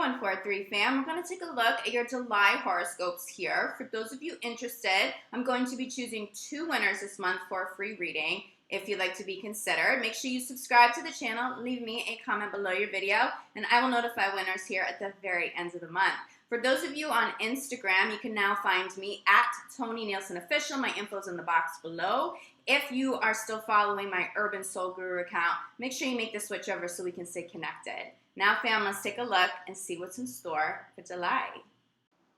143 fam, we're going to take a look at your July horoscopes here. For those of you interested, I'm going to be choosing 2 winners this month for a free reading. If you'd like to be considered, make sure you subscribe to the channel, leave me a comment below your video, and I will notify winners here at the very end of the month. For those of you on Instagram, you can now find me at Tony Nielsen Official. My info's in the box below. If you are still following my Urban Soul Guru account, make sure you make the switch over so we can stay connected. Now, fam, let's take a look and see what's in store for July.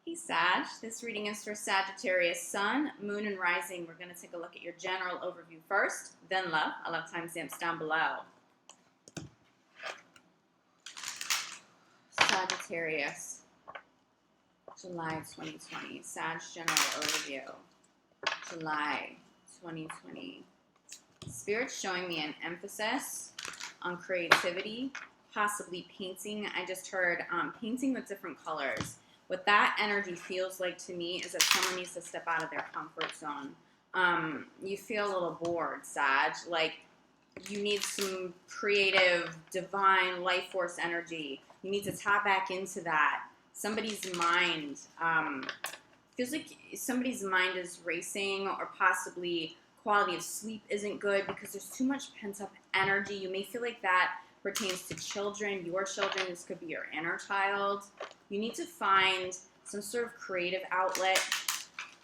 Hey, Sag. This reading is for Sagittarius Sun, Moon, and Rising. We're going to take a look at your general overview first, then love. I'll have timestamps down below. Sagittarius, July 2020. Sag general overview, July 2020. Spirit's showing me an emphasis on creativity, possibly painting. I just heard painting with different colors. What that energy feels like to me is that someone needs to step out of their comfort zone. You feel a little bored, Sag. Like you need some creative, divine, life force energy. You need to tap back into that. Somebody's mind, feels like somebody's mind is racing, or possibly quality of sleep isn't good because there's too much pent-up energy. You may feel like that pertains to children, your children. This could be your inner child. You need to find some sort of creative outlet,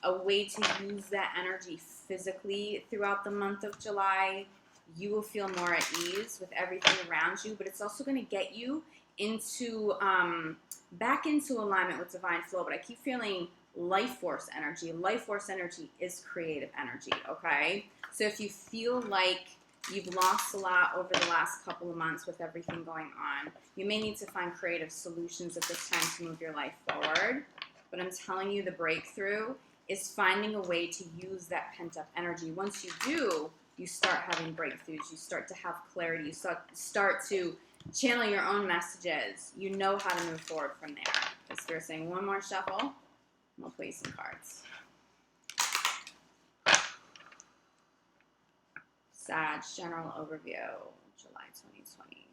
a way to use that energy physically throughout the month of July. You will feel more at ease with everything around you, but it's also going to get you into back into alignment with divine flow. But I keep feeling life force energy. Life force energy is creative energy, okay? So if you feel like you've lost a lot over the last couple of months with everything going on, you may need to find creative solutions at this time to move your life forward. But I'm telling you, the breakthrough is finding a way to use that pent-up energy. Once you do, you start having breakthroughs. You start to have clarity. You start to channel your own messages. You know how to move forward from there. As we're saying, one more shuffle. We'll play some cards. Sag general overview, July 2020.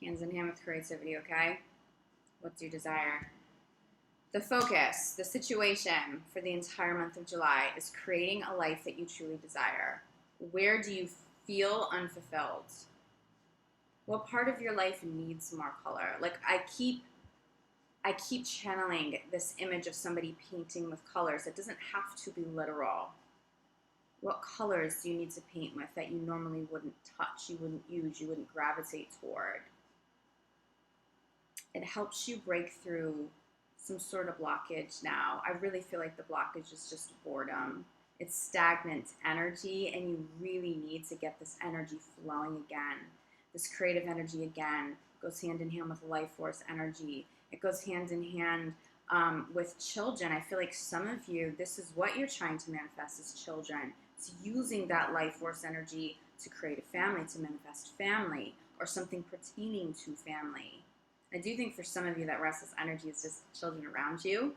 Hands in hand with creativity, okay? What's your desire? The focus, the situation for the entire month of July is creating a life that you truly desire. Where do you feel unfulfilled? What part of your life needs more color? Like I keep channeling this image of somebody painting with colors. It doesn't have to be literal. What colors do you need to paint with that you normally wouldn't touch, you wouldn't use, you wouldn't gravitate toward? It helps you break through some sort of blockage now. I really feel like the blockage is just boredom. It's stagnant energy, and you really need to get this energy flowing again. This creative energy again goes hand in hand with life force energy. It goes hand in hand with children. I feel like some of you, this is what you're trying to manifest as children. It's using that life force energy to create a family, to manifest family, or something pertaining to family. I do think for some of you that restless energy is just children around you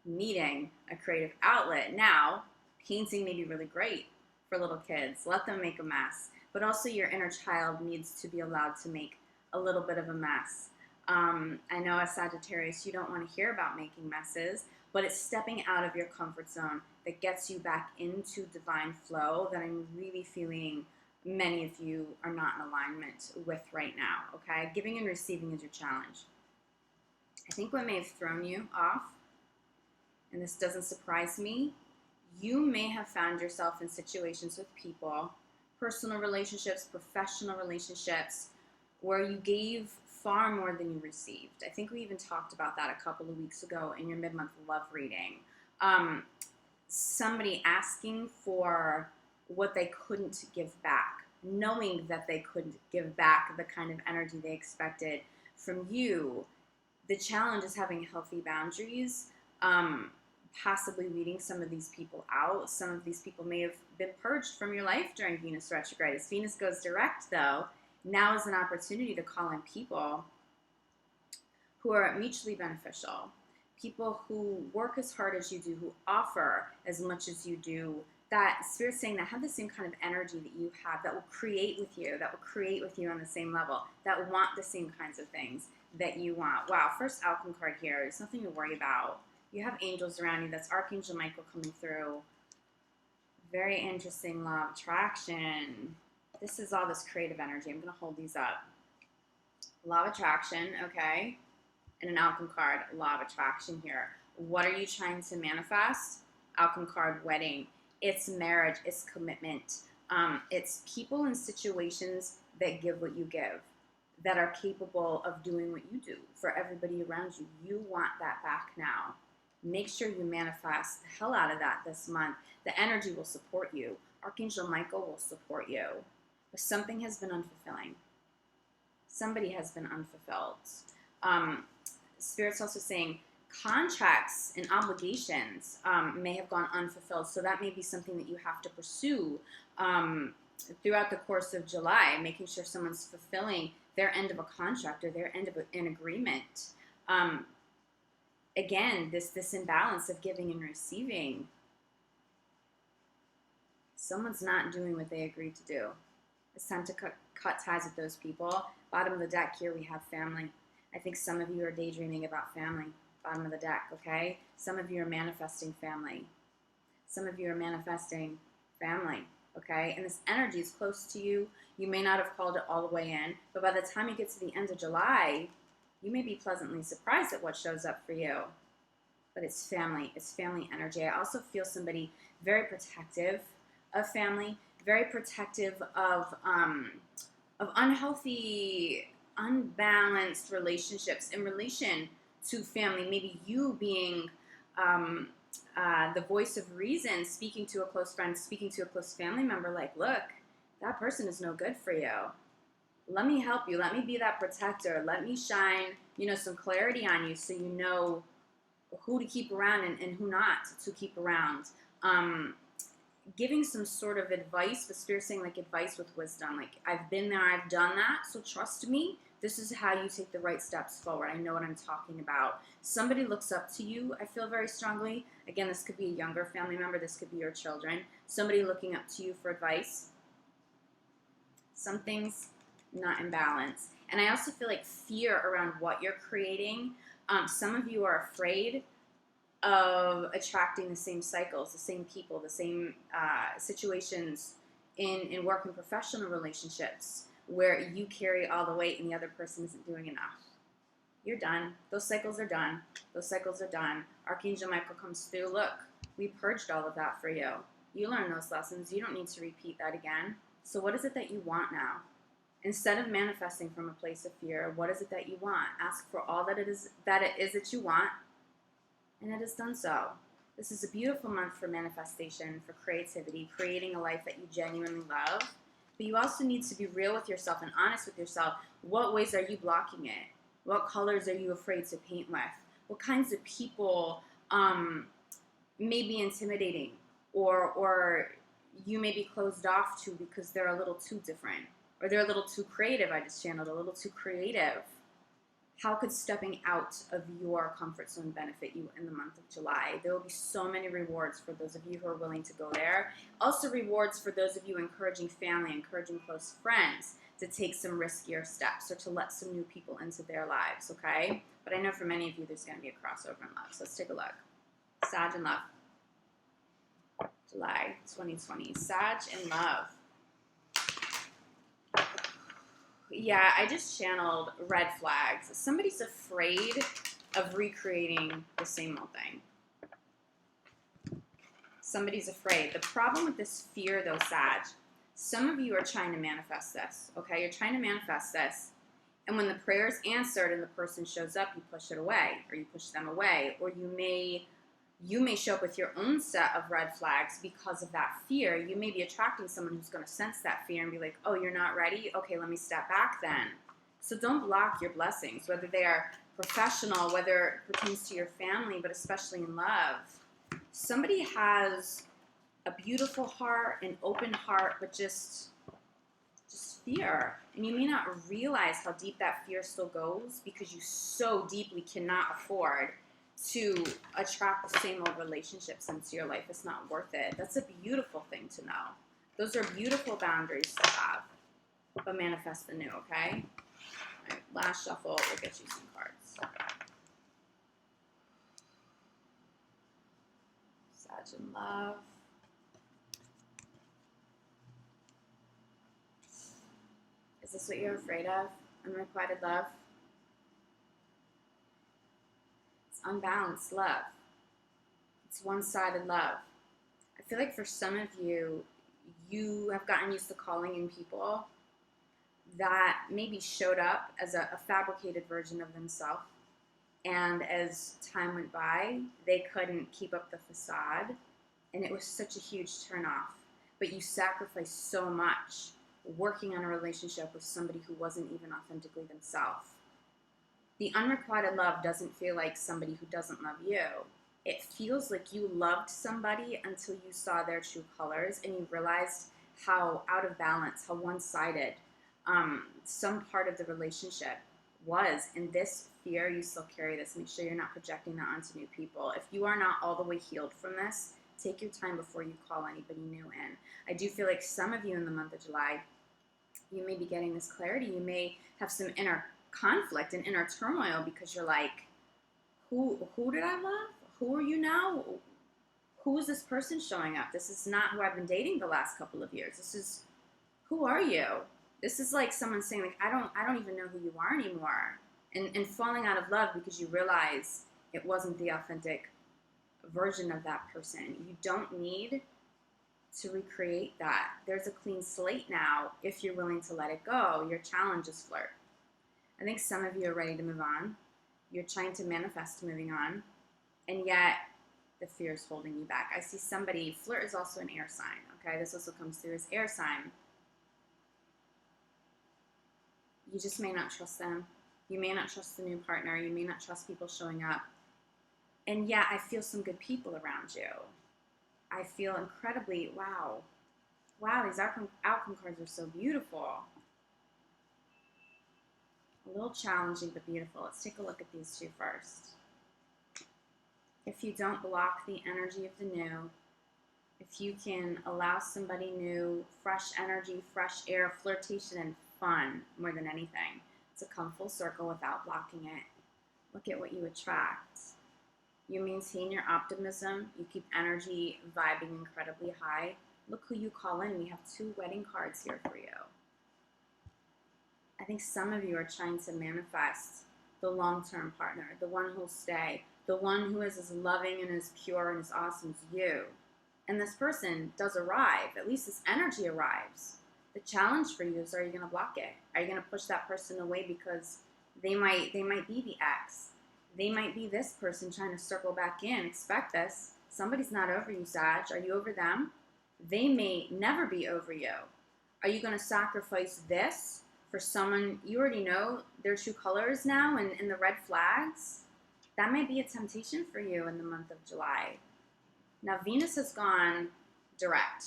needing a creative outlet. Now, painting may be really great for little kids. Let them make a mess. But also your inner child needs to be allowed to make a little bit of a mess. I know as Sagittarius, you don't want to hear about making messes, but it's stepping out of your comfort zone that gets you back into divine flow that I'm really feeling many of you are not in alignment with right now, okay? Giving and receiving is your challenge. I think what may have thrown you off, and this doesn't surprise me, you may have found yourself in situations with people, personal relationships, professional relationships, where you gave far more than you received. I think we even talked about that a couple of weeks ago in your mid-month love reading. Somebody asking for what they couldn't give back, knowing that they couldn't give back the kind of energy they expected from you. The challenge is having healthy boundaries, possibly weeding some of these people out. Some of these people may have been purged from your life during Venus retrograde. As Venus goes direct, though, now is an opportunity to call in people who are mutually beneficial, people who work as hard as you do, who offer as much as you do that Spirit's saying that have the same kind of energy that you have, that will create with you on the same level, that want the same kinds of things that you want. Wow, first outcome card here. There's nothing to worry about. You have angels around you. That's Archangel Michael coming through. Very interesting. Law of attraction. This is all this creative energy. I'm going to hold these up. Law of attraction, okay. And an outcome card, law of attraction here. What are you trying to manifest? Outcome card, wedding. It's marriage, it's commitment. It's people and situations that give what you give, that are capable of doing what you do for everybody around you. You want that back now. Make sure you manifest the hell out of that this month. The energy will support you. Archangel Michael will support you. But something has been unfulfilling. Somebody has been unfulfilled. Spirit's also saying contracts and obligations may have gone unfulfilled. So that may be something that you have to pursue throughout the course of July, making sure someone's fulfilling their end of a contract or their end of an agreement. Again, this imbalance of giving and receiving. Someone's not doing what they agreed to do. It's time to cut ties with those people. Bottom of the deck here, we have family. I think some of you are daydreaming about family. Bottom of the deck, okay? Some of you are manifesting family. Some of you are manifesting family, okay? And this energy is close to you. You may not have called it all the way in, but by the time you get to the end of July, you may be pleasantly surprised at what shows up for you. But it's family. It's family energy. I also feel somebody very protective of family, very protective of unhealthy, unbalanced relationships in relation to family. Maybe you being the voice of reason, speaking to a close friend, speaking to a close family member, like, look, that person is no good for you. Let me help you. Let me be that protector. Let me shine, some clarity on you so you know who to keep around and who not to keep around. Giving some sort of advice, but Spirit saying like advice with wisdom. Like, I've been there, I've done that, so trust me. This is how you take the right steps forward. I know what I'm talking about. Somebody looks up to you, I feel very strongly. Again, this could be a younger family member. This could be your children. Somebody looking up to you for advice. Something's not in balance. And I also feel like fear around what you're creating. Some of you are afraid of attracting the same cycles, the same people, the same situations in work and professional relationships where you carry all the weight and the other person isn't doing enough. You're done. Those cycles are done. Those cycles are done. Archangel Michael comes through. Look, we purged all of that for you. You learned those lessons. You don't need to repeat that again. So what is it that you want now? Instead of manifesting from a place of fear, what is it that you want? Ask for all that it is that you want, and it has done so. This is a beautiful month for manifestation, for creativity, creating a life that you genuinely love. But you also need to be real with yourself and honest with yourself. What ways are you blocking it? What colors are you afraid to paint with? What kinds of people may be intimidating or you may be closed off to because they're a little too different or they're a little too creative. I just channeled a little too creative. How could stepping out of your comfort zone benefit you in the month of July? There will be so many rewards for those of you who are willing to go there. Also rewards for those of you encouraging family, encouraging close friends to take some riskier steps or to let some new people into their lives, okay? But I know for many of you there's going to be a crossover in love. So let's take a look. Sag in love. July 2020. Sag in love. Yeah, I just channeled red flags. Somebody's afraid of recreating the same old thing. Somebody's afraid. The problem with this fear, though, Sag, some of you are trying to manifest this, okay? You're trying to manifest this, and when the prayer is answered and the person shows up, you push it away, or you push them away, or you may show up with your own set of red flags because of that fear. You may be attracting someone who's going to sense that fear and be like, oh, you're not ready? Okay, let me step back then. So don't block your blessings, whether they are professional, whether it pertains to your family, but especially in love. Somebody has a beautiful heart, an open heart, but just fear. And you may not realize how deep that fear still goes because you so deeply cannot afford to attract the same old relationships into your life. It's not worth it. That's a beautiful thing to know. Those are beautiful boundaries to have. But manifest the new, okay? All right, last shuffle. We'll get you some cards. Sag in love. Is this what you're afraid of? Unrequited love? It's unbalanced love. It's one-sided love. I feel like for some of you, you have gotten used to calling in people that maybe showed up as a fabricated version of themselves. And as time went by, they couldn't keep up the facade. And it was such a huge turnoff. But you sacrificed so much working on a relationship with somebody who wasn't even authentically themselves. The unrequited love doesn't feel like somebody who doesn't love you. It feels like you loved somebody until you saw their true colors and you realized how out of balance, how one-sided some part of the relationship was. And this fear, you still carry this. Make sure you're not projecting that onto new people. If you are not all the way healed from this, take your time before you call anybody new in. I do feel like some of you in the month of July, you may be getting this clarity. You may have some inner conflict and inner turmoil because you're like, who did I love? Who are you now? Who is this person showing up? This is not who I've been dating the last couple of years. This is, who are you? This is like someone saying, like, I don't even know who you are anymore. And falling out of love because you realize it wasn't the authentic version of that person. You don't need to recreate that. There's a clean slate now if you're willing to let it go. Your challenge is flirt. I think some of you are ready to move on. You're trying to manifest moving on, and yet the fear is holding you back. I see somebody, flirt is also an air sign, okay? This also comes through as air sign. You just may not trust them. You may not trust the new partner. You may not trust people showing up. And yet I feel some good people around you. I feel incredibly, wow, these outcome cards are so beautiful. A little challenging, but beautiful. Let's take a look at these two first. If you don't block the energy of the new, if you can allow somebody new, fresh energy, fresh air, flirtation, and fun more than anything, to come full circle without blocking it, look at what you attract. You maintain your optimism. You keep energy vibing incredibly high. Look who you call in. We have 2 wedding cards here for you. I think some of you are trying to manifest the long-term partner, the one who'll stay, the one who is as loving and as pure and as awesome as you. And this person does arrive. At least this energy arrives. The challenge for you is, are you going to block it? Are you going to push that person away because they might be the ex? They might be this person trying to circle back in. Expect this. Somebody's not over you, Sag. Are you over them? They may never be over you. Are you going to sacrifice this for someone you already know their true colors now and the red flags? That might be a temptation for you in the month of July. Now, Venus has gone direct.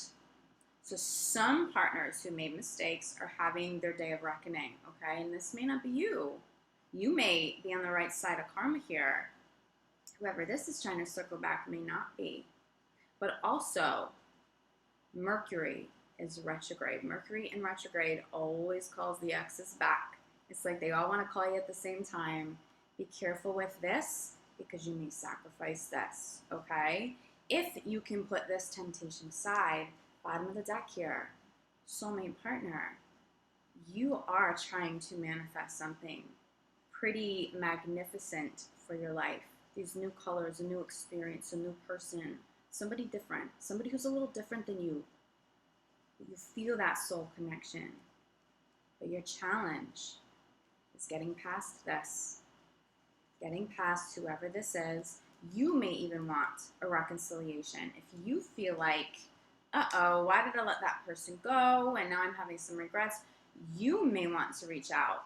So some partners who made mistakes are having their day of reckoning, okay? And this may not be you. You may be on the right side of karma here. Whoever this is trying to circle back may not be. But also, Mercury is retrograde. Mercury in retrograde always calls the exes back. It's like they all want to call you at the same time. Be careful with this because you may sacrifice this, okay? If you can put this temptation aside, bottom of the deck here, soulmate partner, you are trying to manifest something pretty magnificent for your life. These new colors, a new experience, a new person, somebody different, somebody who's a little different than you. You feel that soul connection. But your challenge is getting past this, getting past whoever this is. You may even want a reconciliation. If you feel like, uh-oh, why did I let that person go? And now I'm having some regrets. You may want to reach out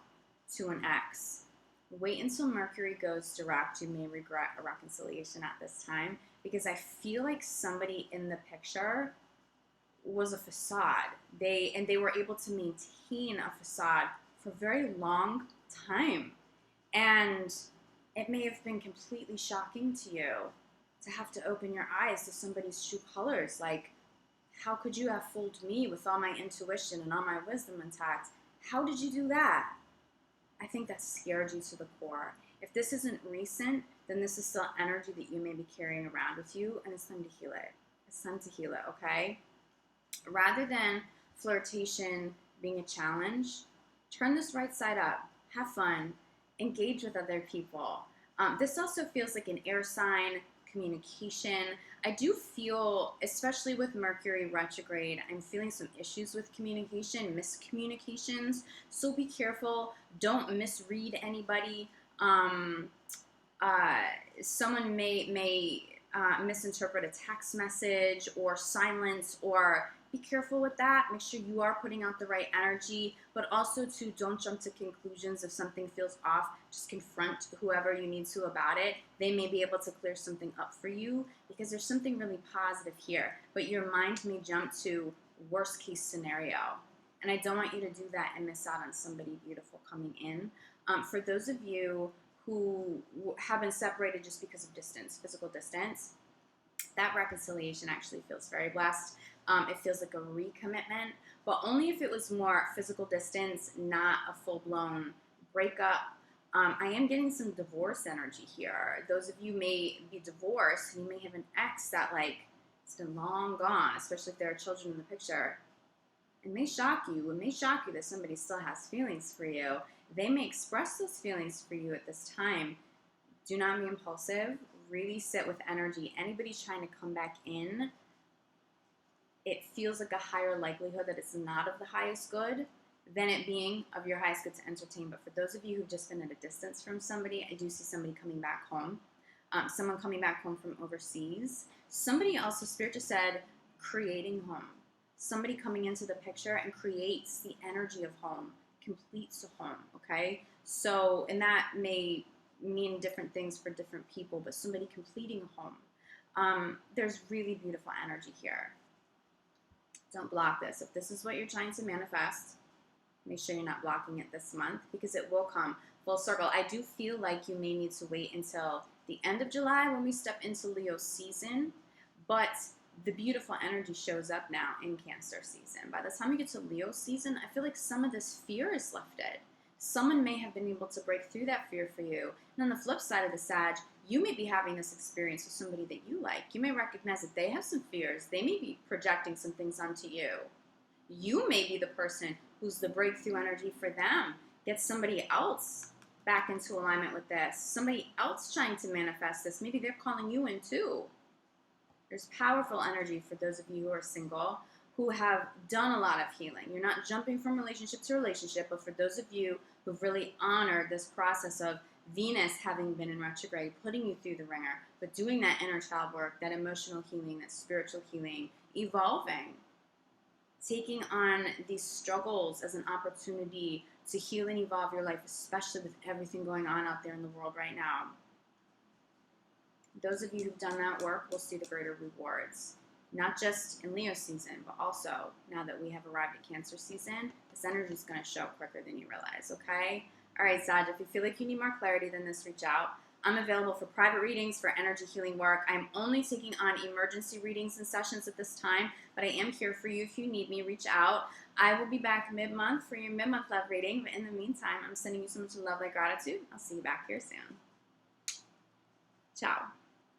to an ex. Wait until Mercury goes direct. You may regret a reconciliation at this time because I feel like somebody in the picture was a facade. They were able to maintain a facade for a very long time. And It may have been completely shocking to you to have to open your eyes to somebody's true colors. Like, how could you have fooled me with all my intuition and all my wisdom intact? How did you do that? I think that scared you to the core. If this isn't recent, then this is still energy that you may be carrying around with you, and it's time to heal it. It's time to heal it, okay? Rather than flirtation being a challenge, turn this right side up. Have fun. Engage with other people. This also feels like an air sign, communication. I do feel, especially with Mercury retrograde, I'm feeling some issues with communication, miscommunications. So be careful. Don't misread anybody. Someone may misinterpret a text message or silence, or be careful with that. Make sure you are putting out the right energy, but also to don't jump to conclusions if something feels off. Just confront whoever you need to about it. They may be able to clear something up for you because there's something really positive here, but your mind may jump to worst case scenario. And I don't want you to do that and miss out on somebody beautiful coming in. For those of you who have been separated just because of distance, physical distance, that reconciliation actually feels very blessed. It feels like a recommitment, but only if it was more physical distance, not a full-blown breakup. I am getting some divorce energy here. Those of you may be divorced, and you may have an ex that, like, it's been long gone, especially if there are children in the picture. It may shock you. It may shock you that somebody still has feelings for you. They may express those feelings for you at this time. Do not be impulsive. Really sit with energy. Anybody's trying to come back in, it feels like a higher likelihood that it's not of the highest good than it being of your highest good to entertain. But for those of you who've just been at a distance from somebody, I do see somebody coming back home. Someone coming back home from overseas. Somebody also, Spirit just said, creating home. Somebody coming into the picture and creates the energy of home, completes a home, okay? So, and that may mean different things for different people, but somebody completing a home. There's really beautiful energy here. Don't block this. If this is what you're trying to manifest, make sure you're not blocking it this month, because it will come full circle. I do feel like you may need to wait until the end of July when we step into Leo season, but the beautiful energy shows up now in Cancer season. By the time you get to Leo season, I feel like some of this fear is lifted. Someone may have been able to break through that fear for you. And on the flip side of the Sag, you may be having this experience with somebody that you like. You may recognize that they have some fears. They may be projecting some things onto you. You may be the person who's the breakthrough energy for them. Get somebody else back into alignment with this. Somebody else trying to manifest this. Maybe they're calling you in too. There's powerful energy for those of you who are single, who have done a lot of healing. You're not jumping from relationship to relationship, but for those of you who've really honored this process of Venus having been in retrograde, putting you through the ringer, but doing that inner child work, that emotional healing, that spiritual healing, evolving, taking on these struggles as an opportunity to heal and evolve your life, especially with everything going on out there in the world right now. Those of you who've done that work will see the greater rewards, not just in Leo season, but also now that we have arrived at Cancer season, this energy is going to show up quicker than you realize, okay? All right, Sag, if you feel like you need more clarity than this, reach out. I'm available for private readings, for energy healing work. I'm only taking on emergency readings and sessions at this time, but I am here for you if you need me. Reach out. I will be back mid-month for your mid-month love reading, but in the meantime, I'm sending you so much love, like gratitude. I'll see you back here soon. Ciao.